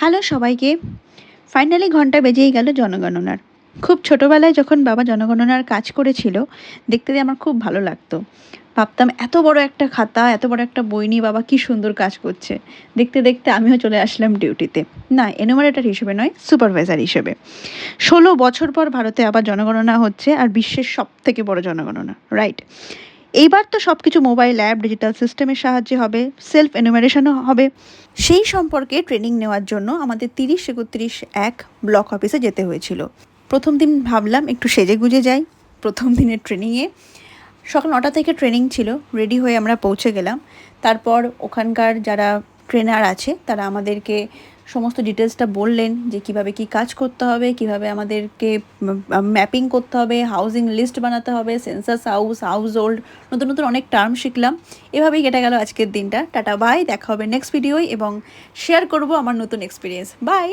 Hello সবাইকে। Finally ঘন্টা বেজেই গেল জনগণনার। খুব ছোটোবেলায় যখন বাবা জনগণনার কাজ করেছিল, দেখতে আমার খুব ভালো লাগতো। ভাবতাম এত বড় একটা খাতা, এত বড় একটা বই নিয়ে বাবা কী সুন্দর কাজ করছে। দেখতে দেখতে আমিও চলে আসলাম ডিউটিতে। না, এনুমারেটর হিসেবে নয়, সুপারভাইজার হিসেবে। ১৬ বছর পর ভারতে আবার জনগণনা হচ্ছে, আর বিশ্বের সবথেকে বড় জনগণনা, রাইট? এইবার তো সব কিছু মোবাইল অ্যাপ, ডিজিটাল সিস্টেমের সাহায্যে হবে, সেলফ এনুমারেশনও হবে। সেই সম্পর্কে ট্রেনিং নেওয়ার জন্য আমাদের ৩০-৩১ ব্লক অফিসে যেতে হয়েছিল। প্রথম দিন ভাবলাম একটু সেজেগুজে যাই। প্রথম দিনের ট্রেনিংয়ে সকাল ৯টা থেকে ট্রেনিং ছিল, রেডি হয়ে আমরা পৌঁছে গেলাম। তারপর ওখানকার যারা ট্রেনার আছে তারা আমাদেরকে সমস্ত ডিটেলসটা বললেন যে কিভাবে কি কাজ করতে হবে, কিভাবে আমাদেরকে ম্যাপিং করতে হবে, হাউজিং লিস্ট বানাতে হবে, সেন্সাস হাউস হোল্ড, নতুন নতুন অনেক টার্ম শিখলাম। এভাবেই কেটে গেল আজকের দিনটা। টাটা বাই, দেখা হবে নেক্সট ভিডিওয় এবং শেয়ার করব আমার নতুন এক্সপিরিয়েন্স। বাই।